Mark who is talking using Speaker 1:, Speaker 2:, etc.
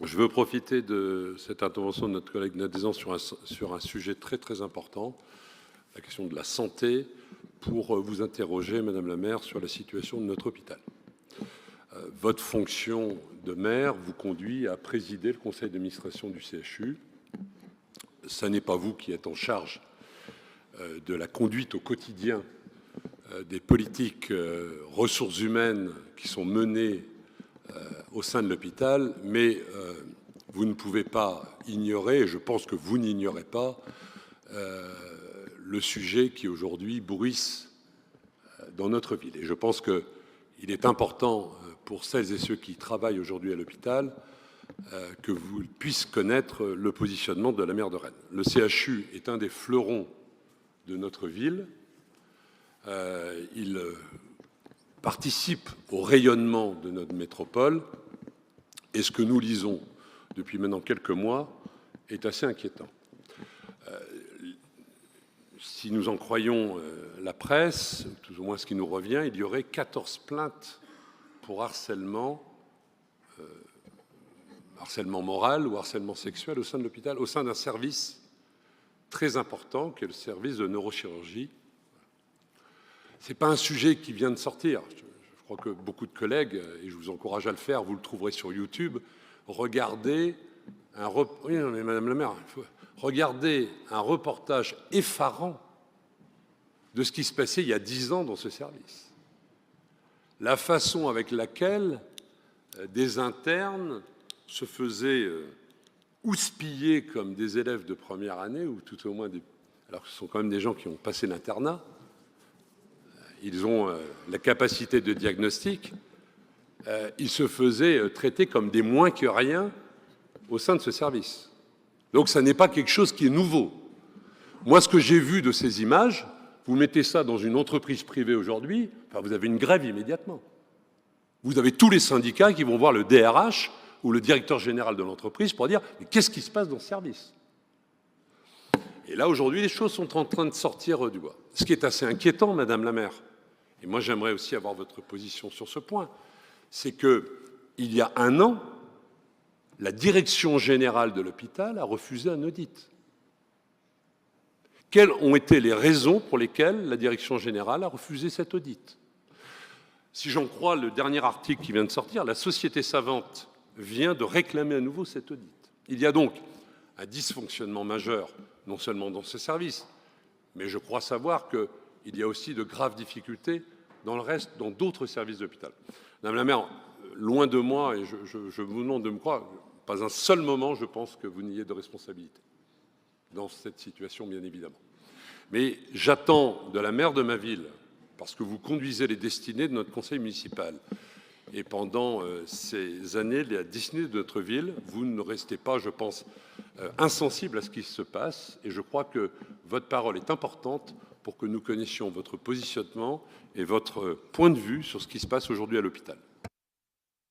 Speaker 1: Je veux profiter de cette intervention de notre collègue Nadezan sur un sujet très très important, la question de la santé, pour vous interroger, Madame la maire, sur la situation de notre hôpital. Votre fonction de maire vous conduit à présider le conseil d'administration du CHU. Ce n'est pas vous qui êtes en charge de la conduite au quotidien des politiques ressources humaines qui sont menées au sein de l'hôpital, mais vous ne pouvez pas ignorer, et je pense que vous n'ignorez pas, le sujet qui aujourd'hui bruisse dans notre ville. Et je pense qu'il est important pour celles et ceux qui travaillent aujourd'hui à l'hôpital que vous puissiez connaître le positionnement de la maire de Rennes. Le CHU est un des fleurons de notre ville. Il participe au rayonnement de notre métropole. Et ce que nous lisons depuis maintenant quelques mois est assez inquiétant. Si nous en croyons la presse, tout au moins ce qui nous revient, il y aurait 14 plaintes pour harcèlement moral ou harcèlement sexuel au sein de l'hôpital, au sein d'un service très important qui est le service de neurochirurgie. Ce n'est pas un sujet qui vient de sortir. Je crois que beaucoup de collègues, et je vous encourage à le faire, vous le trouverez sur YouTube, regardez Madame la maire, regardez un reportage effarant de ce qui se passait il y a 10 ans dans ce service. La façon avec laquelle des internes se faisaient houspiller comme des élèves de première année, ou tout au moins alors que ce sont quand même des gens qui ont passé l'internat, ils ont la capacité de diagnostic, ils se faisaient traiter comme des moins que rien au sein de ce service. Donc ça n'est pas quelque chose qui est nouveau. Moi, ce que j'ai vu de ces images, vous mettez ça dans une entreprise privée aujourd'hui, enfin, vous avez une grève immédiatement. Vous avez tous les syndicats qui vont voir le DRH ou le directeur général de l'entreprise pour dire « mais qu'est-ce qui se passe dans ce service ?» Et là, aujourd'hui, les choses sont en train de sortir du bois. Ce qui est assez inquiétant, Madame la maire, et moi j'aimerais aussi avoir votre position sur ce point, c'est qu'il y a un an, la direction générale de l'hôpital a refusé un audit. Quelles ont été les raisons pour lesquelles la direction générale a refusé cet audit? Si j'en crois le dernier article qui vient de sortir, la société savante vient de réclamer à nouveau cet audit. Il y a donc un dysfonctionnement majeur, non seulement dans ce service, mais je crois savoir qu'il y a aussi de graves difficultés dans d'autres services d'hôpital. Madame la maire, loin de moi, et je vous demande de me croire, pas un seul moment, je pense que vous n'ayez de responsabilité dans cette situation, bien évidemment. Mais j'attends de la maire de ma ville, parce que vous conduisez les destinées de notre conseil municipal, et pendant ces années, la destinée de notre ville, vous ne restez pas, je pense, insensible à ce qui se passe, et je crois que votre parole est importante pour que nous connaissions votre positionnement et votre point de vue sur ce qui se passe aujourd'hui à l'hôpital.